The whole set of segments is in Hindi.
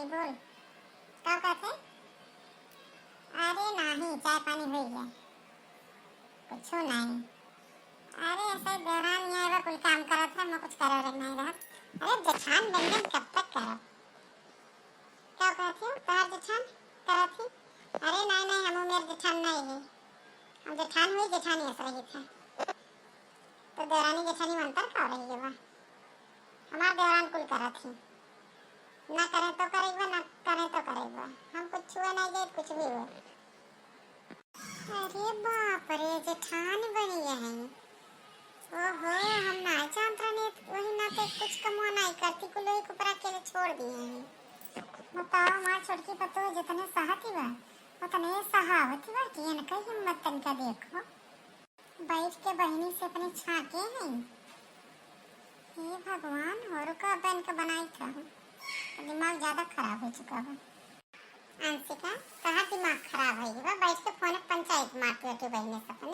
बोल का कहते? अरे नहीं, चाय पानी हो गया, कुछ नहीं। अरे ऐसे दौरान यहाँ बा कुल काम करा था, मैं कुछ करा रह नहीं रहा। अरे जेठान बंधन कब तक करो? क्या कहती हो? तार जेठान करा थी? अरे नहीं नहीं, हम मेरे जेठान नहीं है, हम जेठान हुई जेठानी ऐसा रही थे। तो देवरानी जेठानी में अंतर का रही है? हमारे देवरान कुल करा थी, ना करे तो करेगा, ना करे तो करेगा, हम कुछ छुए नहीं गए, कुछ भी हुए। अरे बाप रे, जेठान बनी है। ओहो, हम ना जानते नहीं, वही ना तो कुछ कमुआ नहीं करती, कुल वही कुपरा के छोड़ दिए हैं। बताओ, हमारे छोटकी पतो जितने सहाती बा उतने सहावती बा कि इनका हिम्मत तनका देखो, बैठ के बहनी से अपने छाके हैं। हे भगवान, और का बन के बनाई था, दिमाग ज्यादा खराब हो चुका है। अंशिका, कहाँ दिमाग खराब है? बैठ के फोन पंचायत मारती होती बहने से अपने।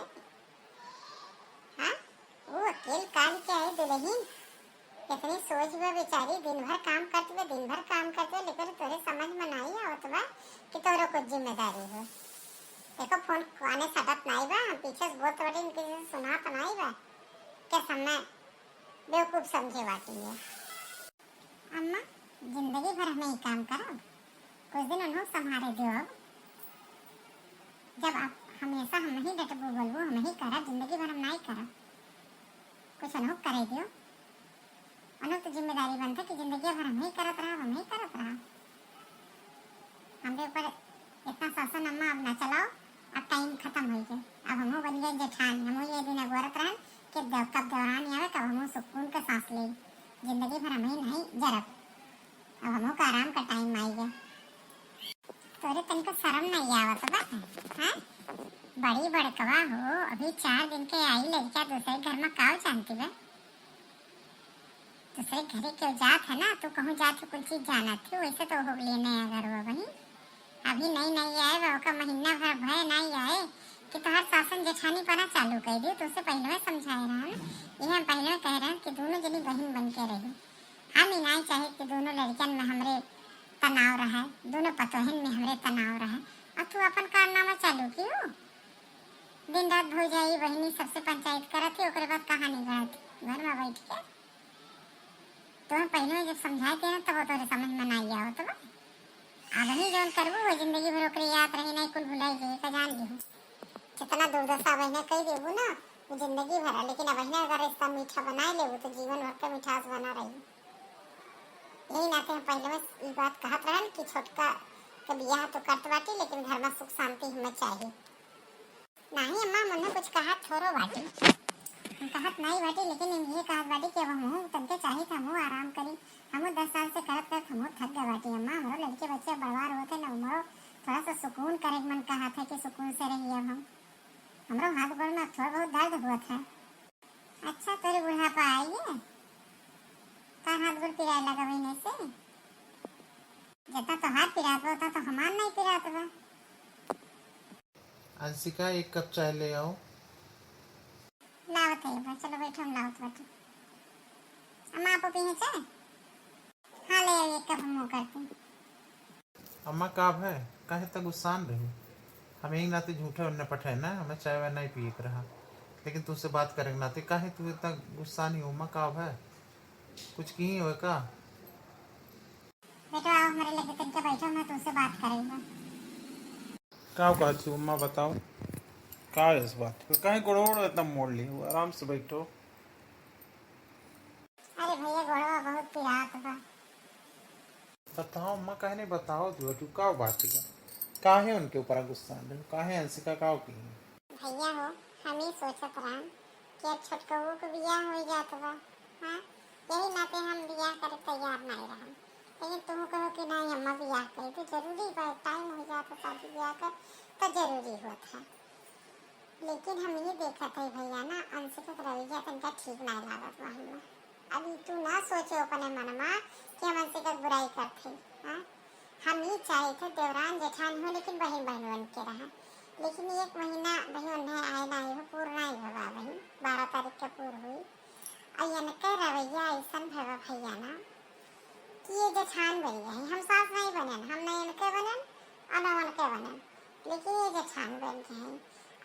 हाँ, वो अकेले काल के आई दुल्हन, कितनी सोच हुआ बेचारी, दिन भर काम करते हुए, लेकिन तोरे समझ में नहीं आवत बा कि तोरो कुछ जिम्मेदारी हो। देखो फोन आने सटत नहीं बा, हम पीछे से बोलते बड़ी इनके सुना तो नहीं बा, क्या समय बेवकूफ समझे बाटी है। अम्मा, जिंदगी भर हमें ही काम करो, कुछ दिन उन्होंने संभाले दो। जब आप हमेशा हम ही डटबो बोलबो, हम ही करा, जिंदगी भर हम नहीं करा, कुछ अनुभव करे दियो। अनु तो जिम्मेदारी बनता कि जिंदगी भर हम ही करत रहा। हमरे ऊपर इतना शासन अम्मा अब ना चलाओ, अब टाइम खत्म हो गया। अब हम बन गए जेठान, हम ये दिन अगोरत रहन कि कब दौरान आवे कब हम सुकून के सांस ले, जिंदगी भर हम ही नहीं जरब। अब हम का आराम का टाइम आई गया। तोरे तनिको शर्म नहीं आवत बा? हाँ, बड़ी बड़कवा हो, अभी 4 दिन के आई लड़का दूसरे घर में काव जानती बा? दूसरे घरे क्यों जात है ना, तू कहूँ जात कुछ चीज जाना थी, वैसे तो हो लेने अगर वो वही अभी नहीं आए बा, का महीना भर भय नहीं आए कि तोहर शासन जेठानी पना चालू कर दी। तुझसे पहले में समझाए रहा ये हम पहले में कह रहे हैं कि दोनों जनी बहन बन के रही। हम ही नहीं चाहे कि दोनों लड़कियन में हमरे तनाव रहे, दोनों पतोहन में हमरे तनाव रहे, और तू अपन कारनामा चालू क्यों? दिन रात भो जाई बहनी सबसे पंचायत करत थी, ओकरे बाद कहानी गढ़त घर में बैठ के। तुम्हें पहले जब समझाए थे ना तब तो समझ में नहीं आया तो अब ही जोन करबो वो जिंदगी भर ओकरे याद रही नहीं, कुल भुलाई गई का जान ली। जितना दुर्दशा बहने कही देबू ना वो जिंदगी भर, लेकिन अब अगर रिश्ता मीठा बनाए लेबू तो जीवन भर का मिठास बना रही। यही नाते हम पहले में ये बात कहत रहन कि छोटका के बियाह तो करत बाटी, लेकिन घर में सुख शांति हमें चाहिए। नहीं अम्मा, मैंने कुछ कहा थोड़ो बाटी, कहत नहीं बाटी, लेकिन ये कहत बाटी कि अब हम तनके चाहिए था, हम आराम करी। हम 10 साल से करत हम थक गए बाटी अम्मा, हमारे लड़के बच्चे बड़वार होते ना, उमरो थोड़ा सा सुकून करे मन कहा था कि सुकून से रहिए। अब हम हमारो हाथ गोड़ में थोड़ा बहुत दर्द हुआ था। अच्छा, तेरे बुढ़ापा आइए का हाथ गोड़ पिराए लगा महीने से? जितना तो हाथ पिरात होता तो हमार नहीं पिरात बा। अंशिका, 1 कप चाय ले आओ। लावत है, चलो बैठो, हम लावत बाटी। अम्मा आपको पीने चाय? हाँ ले आओ, 1 कप हम करते। अम्मा काब है, काहे तक गुस्सान रही? हम यही नाते झूठे उन्ने पठे ना, हमें चाय वाय नहीं पिए रहा, लेकिन तुझसे बात करेंगे नाते काहे तू इतना गुस्सान ही हो? अम्मा काब है, कुछ की हो का? बेटा आओ हमारे लगे तनके बैठो, मैं तुमसे बात करेंगे। का कहती हो अम्मा, बताओ का है इस बात पे? काहे गोड़ोड़ इतना मोड़ ली हो? आराम से बैठो। अरे भैया गोड़वा बहुत पिरात बा। बताओ अम्मा, काहे नहीं बताओ तू का बात है? काहे उनके ऊपर गुस्सा रहे? काहे अंशिका का की? भैया हो, हम ही सोचत रहन कि अब छोटकवो के बियाह हो जात बा। हाँ, यही नाते हम बियाह करे तैयार नहीं रहन, लेकिन तुम कहो कि नहीं अम्मा बियाह करे तो जरूरी बा, टाइम हो जाता शादी बियाह का तो जरूरी होता है। लेकिन हम ये देखा थे भैया ना, अंशिका का रवैया तनका ठीक नहीं लागत बा हमें। अभी तू ना सोचो अपने मन में कि हम अंशिका की बुराई करते। हाँ, हम ही चाहे थे देवरान जेठान हो लेकिन बहन बहन बन के रहा, लेकिन 1 महीना बहन है आए नहीं हो, पूर्ण नहीं होगा बहन, 12 तारीख के पूर्ण हुई। और इनका रवैया ऐसा भैया भैया ना कि ये जेठान बन गए, हम सास नहीं बनन, हम नहीं इनके बनन और न उनके बनन, लेकिन ये जेठान बन गए हैं।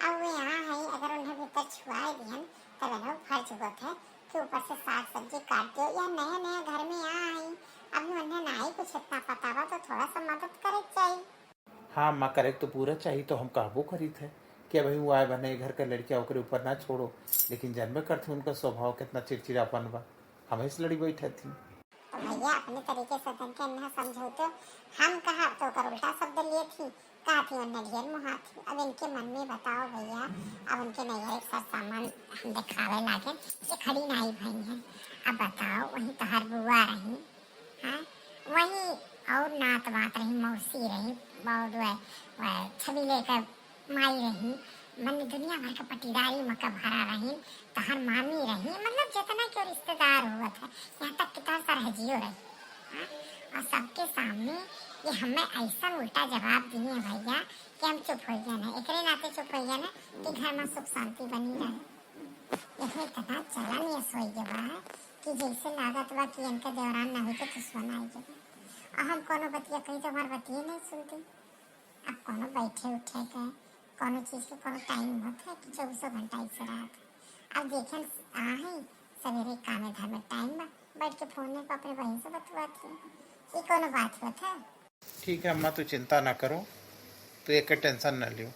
अब वो यहाँ है, अगर उन्हें भीतर छुआ दिहन तब इन्हें फर्ज होता है कि ऊपर से साग सब्जी काट दो, या नया नया घर में यहाँ आई, अभी उन्हें ना ही कुछ इतना पता बा, तो थोड़ा सा मदद करे चाहिए। हाँ अम्मा करेक्ट तो पूरा चाहिए, तो हम कहबो करी थे कि भाई वो आए बने घर का लड़किया ओकरे ऊपर ना छोड़ो, लेकिन जानबे करते उनका स्वभाव कितना चिड़चिड़ापन बा, हमें इस लड़ी बैठे थी। तो भैया अपने तरीके से तनके न समझो, तो हम कहा तो कर उल्टा शब्द लिए थी, कहा थी उन्हें ढेर मुहा थी। अब इनके मन में बताओ भैया, अब उनके नैहर एक साथ सामान हम दिखावे लागे ये खड़ी नाई भाई है। अब बताओ वही तो हर बुआ रही, हाँ वही और नात बात रही, मौसी रही, बहुत छवि लेकर माई रही, मन दुनिया भर का पटीदारी मका भरा रही, तहर मामी रही, मतलब जितना क्यों रिश्तेदार हुआ था, यहाँ तक कि तहर सरहजियो रही, हाँ? और सबके सामने ये हमें ऐसा उल्टा जवाब दिए भैया कि हम चुप हो गए ना, एकरे नाते चुप हो गए ना कि घर में सुख शांति बनी रहे। यही इतना चलन ये सोई जवा है कि जैसे लागत बा कि इनके दौरान ना हुई तो दुश्मन आई जब, और हम कोनो बतिया कहीं तो हमारे बतिया नहीं सुनती। अब कोनो बैठे उठे के कोनो चीज़ के कोनो टाइम होता है कि 24 घंटा ऐसे रात, अब देखें आहे सवेरे कामे धामे टाइम बा, बैठ के फोन में अपने बहन से बतवाती, ये कोनो बात होता है। ठीक है अम्मा, तू चिंता ना करो, तो एक टेंशन ना लियो,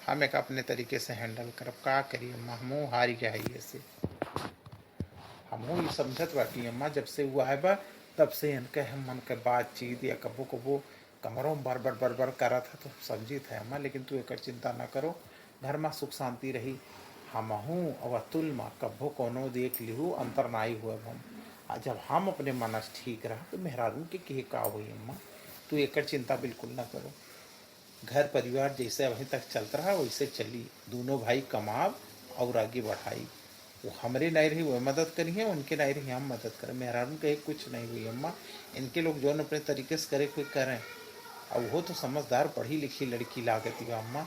हम एक अपने तरीके से हैंडल करब, का करी अम्मा, हमू हारी के है से, हमू ये समझत बाटी अम्मा, जब से हुआ है बा तब से इनके हम मन के बातचीत या कबो कबो कमरों में बरबर करा था तो समझी था अम्मा, लेकिन तू एक चिंता ना करो, घर में सुख शांति रही, हमहू और अतुल माँ कबो कोनो देख लिहू अंतर ना आई हुए हम, जब हम अपने मनस ठीक रहा तो मेहरारू के का हुई अम्मा, तू एक चिंता बिल्कुल ना करो, घर परिवार जैसे अभी तक चलता रहा वैसे चली, दोनों भाई कमाब और आगे बढ़ाई, वो हमरे नहीं रही वो मदद करी है, उनके नहीं रही हम मदद करें, मेहरारू कहीं कुछ नहीं हुई अम्मा, इनके लोग जो अपने तरीके से करे कोई करें, अब वो तो समझदार पढ़ी लिखी लड़की लागती बा अम्मा,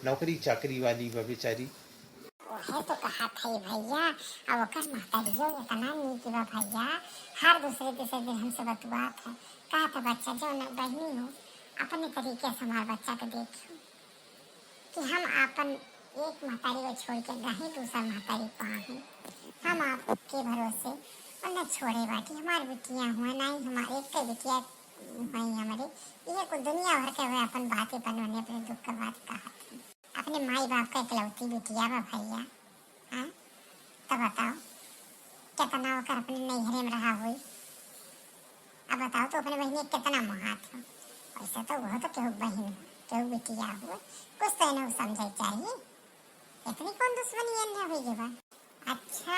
नौकरी चाकरी वाली बा बेचारी। है तो कहा था ही भैया, अब ओकर महतारियो इतना नीक बा भैया, हर दूसरे तीसरे दिन हमसे बतुआत है, कहा था बच्चा जो न बहनी हो अपने तरीके से हमारे बच्चा को देखियो, कि हम अपन एक महतारी को छोड़ के नहीं दूसरा महतारी कहाँ है, हम आपके भरोसे और न छोड़े बाकी हमारी बिटियाँ हुए ना ही हमारे एक कई बिटिया हुई हमारे, ये कुछ दुनिया भर के हुए अपन बातें बनवाने अपने दुख का बात कहा थी, अपने माई बाप का इकलौती बिटिया बा भैया, हाँ तब बताओ कितना होकर अपने नैहरे में रहा हुई, अब बताओ तो अपने बहनी कितना मुहात हो, वैसे तो वह तो केहू बहन केहू बिटिया हुए, कुछ तो इन्हें समझे चाहिए, इतनी कौन दुश्मनी है हुई जब। अच्छा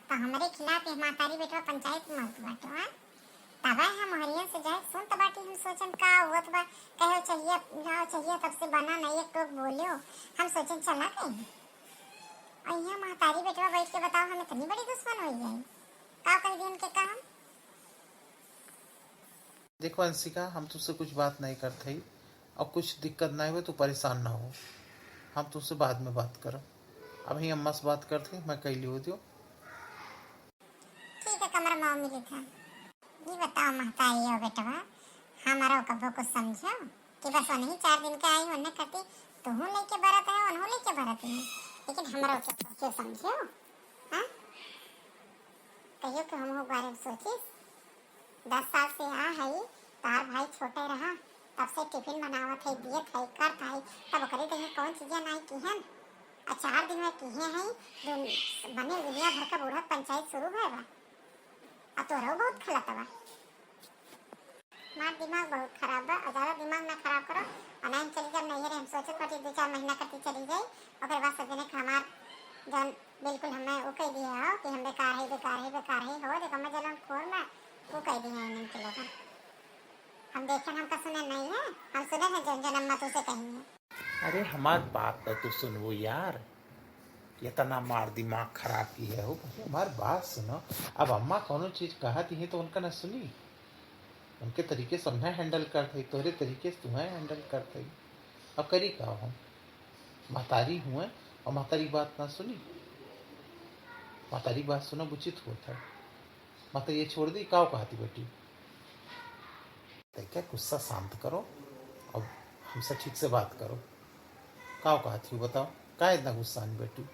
तो हमारे खिलाफ मातारी बेटवा पंचायत में मत बाटो, हाँ तब हम हरियन से जाए सुन तो बाटी, हम सोचन का हुआ बा कहो चाहिए जाओ चाहिए तब से बना नहीं एक टोक बोलियो, हम सोचन चला कहीं और यहाँ महतारी बेटवा बैठ के बताओ हम इतनी बड़ी दुश्मन हो गई, का कर दी उनके काम। देखो अंशिका, हम तुझसे कुछ बात नहीं करते ही, और कुछ दिक्कत ना हो तो परेशान ना हो, हम तुझसे बाद में बात करो, अभी अम्मा से बात करते मैं कह लियो दियो। ठीक है कमरा माँ मिली था, ये बताओ महतारी हो बेटवा, हमारा कबो कुछ समझो कि बस उन्हीं 4 दिन के आई होने करती, तू लेके बरत है उन्हों लेके बरत है, लेकिन हमारा क्यों समझो, हाँ कहियो कि हम हो बारे में सोचिस, 10 साल से यहाँ है, तार भाई छोटे रहा तब से टिफिन बनावत है, दिए थे कर था, तब करे तो कौन चीजें नहीं की हैं, 4 दिन में की हैं, बने दुनिया भर का बूढ़ा पंचायत शुरू है बा, अब तो रहो बहुत खलत बा, हमारा दिमाग बहुत खराब बा, ज़्यादा दिमाग ना खराब करो, और नहीं चली जब नहीं हम सोचे पटी 2-4 महीना करती चली जाए, और फिर बाद सजने का हमार जन बिल्कुल हमें वो कह दिया हो कि हम बेकार है हो, देखो मैं जलन खोर में वो कह दिया है इनके लोग, हम देखें हमका सुने नहीं है, हम सुने हैं जन जन अम्मा तुझसे कही है। अरे हमार बात तो तू सुनवो यार, इतना मार दिमाग खराब की है हो, हमार बात सुनो, अब अम्मा कोनो चीज कहती है तो उनका ना सुनी, उनके तरीके से उन्हें हैंडल करते, तोरे तरीके से तुम्हें हैंडल करते, अब करी का हम महतारी हुए और महतारी बात ना सुनी, महतारी बात सुना उचित होता है, माता ये छोड़ दी काव कहती बेटी, देखिए गुस्सा शांत करो और हमसे ठीक से बात करो। का कहा थी बताओ, का इतना गुस्सा नहीं बेटी?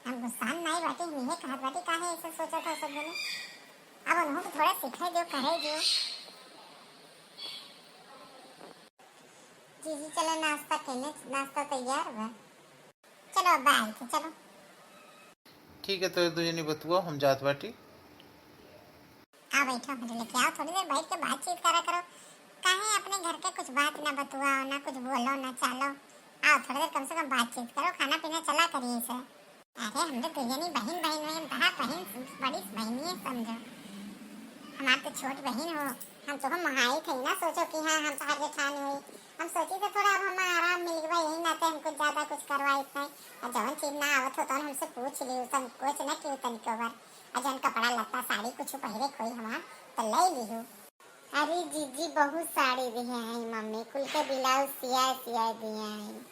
हम गुस्सा नहीं बाटी, नहीं कहत बाटी काहे ऐसे सोचा था सब जने। अब उन्हों को थोड़ा सिखाई दो, कहे दो। जी जी चलो नाश्ता करने, नाश्ता तैयार है। चलो अब आए थे, चलो। ठीक है तो तुझे नहीं बतुआ, हम जात बाटी। आ बैठो, मेरे लेके आओ, थोड़ी देर बैठ के बातचीत करा करो। काहे अपने घर के कुछ बात ना बतुआओ, ना कुछ बोलो ना चालो। आओ थोड़ी देर कम से कम बातचीत करो, खाना पीना चला करिए इसे। अरे हम तो दुनिया बहन बहन में कहा, बहन बड़ी बहनी है समझो। हमारी तो छोट बहन हो। हम तो हम महाई थे ना, सोचो कि हाँ हम तो जेठानी हुई। हम सोची तो थोड़ा अब हमें आराम मिल गया, यही नाते हम कुछ ज्यादा कुछ करवा इतना। और जवन चीज ना आवत हो तो हमसे पूछ ली, संकोच न क्यों तनिको बार। और जवन कपड़ा लत्ता साड़ी कुछ पहिरे कोई हमार तो ले ली। अरे जीजी बहुत साड़ी दिए हैं मम्मी, कुल के ब्लाउज सिया सिया दिए हैं।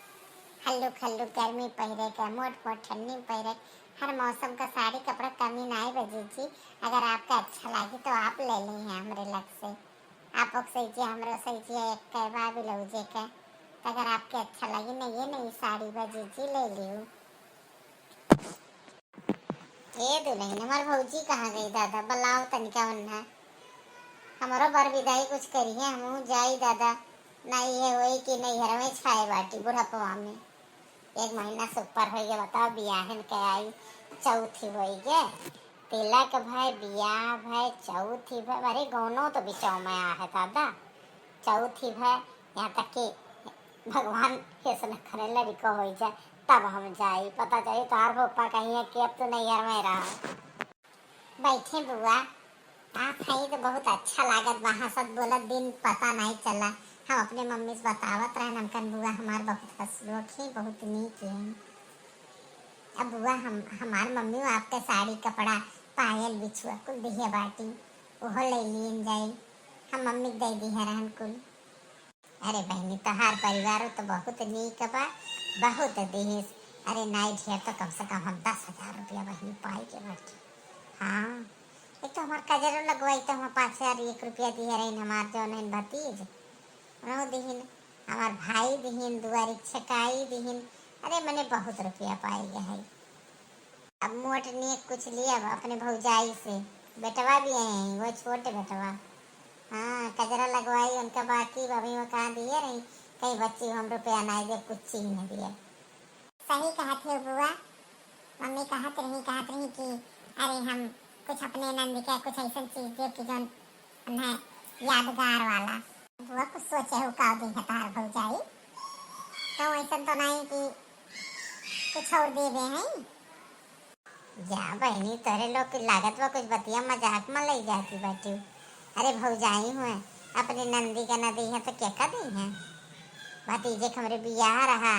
हल्लू खल्लू गर्मी पहिरे का, मोट मोट ठंडी पहिरे, हर मौसम का साड़ी कपड़ा कमी ना है जीजी। अगर आपका अच्छा लगे तो आप ले ली हैं हमारे लग से। आप सही हमरो सही एक कहवा ब्लाउजे का, तो अगर आपके अच्छा लगे ना ये नई साड़ी बा जीजी ले लियो। ये दुल्हन हमार भौजी कहाँ गई दादा, बुलाओ तनिका वन्ना। हमारो बर विदाई कुछ करिए, हम जाई दादा। नहीं है वही कि नहीं हर में छाए बाटी बुढ़ापवा में। एक महीना से ऊपर हो गया, बताओ बियाहन के आई चौथी हो गए। तिलक भाई बियाह भाई चौथी भाई, अरे गौनो तो बिचाव में आ है दादा। चौथी भाई यहाँ तक कि भगवान कैसे न करे लड़को हो जाए तब हम जाए, पता चले तार पापा कहीं है कि अब तो नैहर में रहा। बैठे बुआ, आप है तो बहुत अच्छा लागत, वहाँ सब बोला दिन पता नहीं चला। हम अपने मम्मी से बतावत रहे नमकन बुआ हमार बहुत हंसलोक ही, बहुत नीक है। अब बुआ हमार मम्मी आपके साड़ी कपड़ा पायल बिछुआ कुल दिहे बाटी, ओहो ले लियन जाई। हम मम्मी दे दी रहन कुल। अरे बहनी तोहार परिवार तो बहुत नीक बा, बहुत देश। अरे नहीं ढेर तो कम से कम हम 10,000 रुपया बहनी पाई के बाटी। हाँ एक तो हमार कजरो लगवाई तो हम 5,001 रुपया दिए रही। हमार जौन है भतीज उन्हों दिहिन, हमार भाई दिहिन, दुआरी छकाई दिहिन। अरे मैंने बहुत रुपया पाई गया है। अब मोट ने कुछ लिया अपने भौजाई से, बेटवा भी है वो छोटे बेटवा। हाँ कजरा लगवाई उनका, बाकी अभी वो कहाँ दिए रही, कहीं बच्ची हम रुपया नहीं दे, कुछ चीज नहीं दिए। सही कहा थे बुआ, मम्मी कहत रही कि अरे हम कुछ अपने नंद का कुछ ऐसा चीज दे कि जो उन्हें यादगार वाला। बुआ कुछ सोचे हो का दी हतार भौजाई, तो ऐसा तो नहीं कि कुछ और दे दे हैं। जा बहनी तेरे लोग की लागत में कुछ बतिया मजाक में ले जाती बैठी। अरे भौजाई हुए अपनी नंदी का नदी है तो क्या कर दी है। भतीजे हमारे बियाह रहा,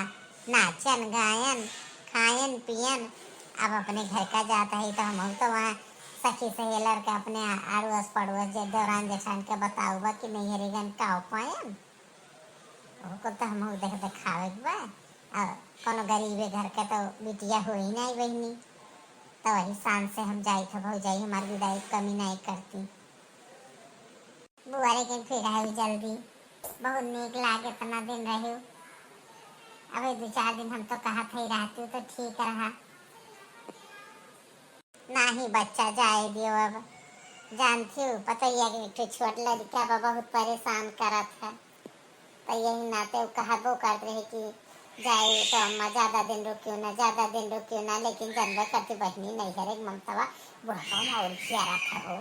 नाचन गायन खायन पियन। अब अपने घर का जाता है तो हम तो वहाँ सखी सहेलर का अपने अड़ोस पड़ोस दौरान जेठान के बताऊबा कि नहीं हरिगन का पायन को तो हम देख दिखावे बा। और कोनो गरीबे घर का तो बिटिया हो ही नहीं बहनी, तो वही शान से हम जाई थे भौजाई हमारी विदाई कमी नहीं करती। बुआरे के फिर आई जल्दी, बहुत नीक लागे, इतना दिन रहे। अबे 2-4 दिन हम तो कहा थे रहती तो ठीक रहा। ना ही बच्चा जाए दियो, अब जानती हूँ पता ही है कि छोट लड़का बहुत परेशान करत है, तो यही नाते कहबो करते रहे कि जाए तो अम्मा ज्यादा दिन रुकियो ना, ज्यादा दिन रुकियो ना। लेकिन जनबे करती बहनी नहीं है एक ममतावा बुढ़ापा में और क्या रखा हो,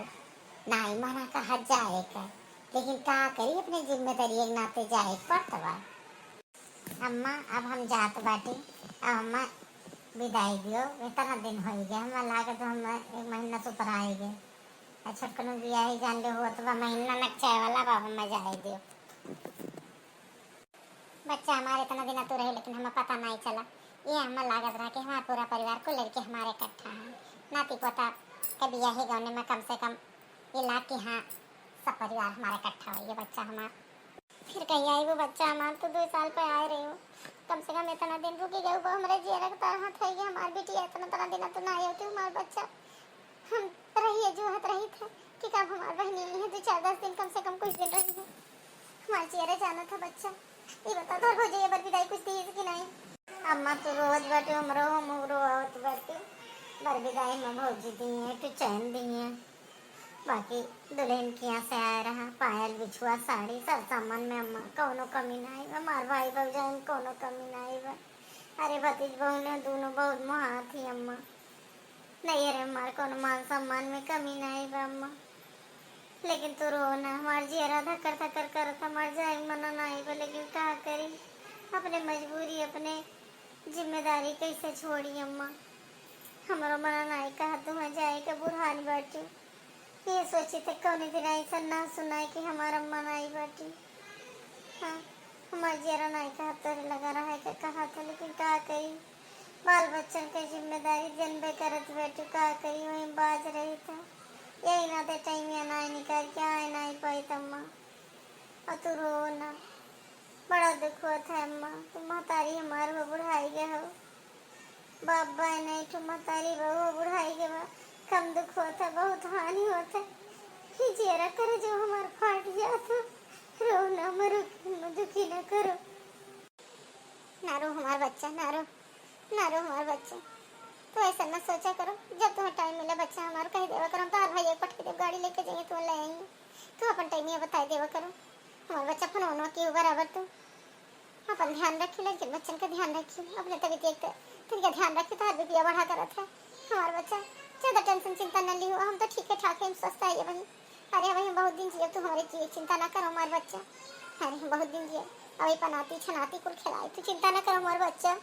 ना ही मना कहा जाए का, लेकिन क्या करी अपनी जिम्मेदारी एक नाते जाए पड़तवा। अम्मा अब हम जात बाटी, अब अम्मा विदाई दियो, इतना दिन हो गया हमें लागे तो हम 1 महीना से ऊपर आए गए। छोटकनों बिया ही जान ले हो तो महीना नचाए वाला बाबा में जाए दियो। बच्चा हमारे इतना दिन तो रहे लेकिन हमें पता नहीं चला। ये हमें लागत रहा कि हमारा पूरा परिवार को लड़के हमारे इकट्ठा हैं, नाती पोता के बिया ही गाँव में कम से कम ये लाग कि हाँ सब परिवार हमारा इकट्ठा हो। ये बच्चा हमारा फिर कहीं आई वो बच्चा हमारे तो 2 साल पे आए रहे हो, कम से कम इतना दिन रुकी गए वो हमारे जी रखता हाथ है हमारी बेटी इतना दिन तो ना होती हमारा बच्चा। हम रहिए जो हाथ रही थे कि कब हमारी बहनी है 2-4-10 दिन कम से कम कुछ दिन रही है। चेहरे जाना था बच्चा। ये बता तो हो जाइए बर विदाई कुछ दी कि नहीं? अम्मा तो रोज बैठे हमरो हम रोवत बैठे बर विदाई में भौजी दिए तो चैन दिए, बाकी दुल्हन के यहाँ से आया रहा पायल बिछुआ साड़ी सब सामान में अम्मा कोनो कमी नहीं बा, मार भाई भौजाई में कोनो कमी नहीं बा। अरे भतीज बहू ने दोनों बहुत मुहा थी अम्मा, नहीं अरे मार कोनो मान सम्मान में कमी नहीं बा अम्मा। लेकिन तू रो ना, हमार जियरा धक्कर धक्कर करत हमार जाए मना नहीं बा, लेकिन क्या करी अपने मजबूरी अपने जिम्मेदारी कैसे छोड़ी अम्मा। हमारो मना नहीं कहा तुम्हें जाए के बुढ़ान बैठी, ये सोची थे कौन दिन ऐसा ना सुनाए कि हमारा अम्मा नहीं बैठी। हाँ हमारे जरा नहीं कहा तो लगा रहा है कि कहा था, लेकिन क्या करी बाल बच्चन की जिम्मेदारी जनबे करत बैठी, क्या करी वहीं बाज रही था। यही ना दे टाइम या ना निकाल के आए नहीं पाई अम्मा। और तू रो ना, बड़ा दुख होता है अम्मा, तुम महतारी हमारे वो बुढ़ाई गए हो, बाप भाई नहीं तुम महतारी बहू बुढ़ाई के बा कम दुख होता है, बहुत हानि होता है। जरा करे जो हमारा फाट जाता, रो ना मरो दुखी ना करो। ना रो हमारा बच्चा, ना रो हमारा बच्चा। तो ऐसा ना सोचा करो, जब तुम्हें टाइम मिले बच्चा हमारा कह देवा करो, तो भाई एक पटके देव गाड़ी लेके जाइए तो ले आएंगे, तो अपन टाइम ये बता देवा करो। हमारा बच्चा फोन होना क्यों बराबर, तो अपन ध्यान रखी, लेकिन बच्चन का ध्यान रखी, अपने तबीयत एक तरीका ध्यान रखी तो हर बीपिया बढ़ा कर रखा है हमारा बच्चा। ज्यादा टेंशन चिंता न ली हो, हम तो ठीक है ठाक है, स्वस्थ है वही। अरे वही बहुत दिन जिए, तू हमारे की चिंता ना करो हमारे बच्चा। अरे बहुत दिन जिए, अभी पनाती छनाती कुल खिलाई, तू चिंता ना करो हमारे बच्चा।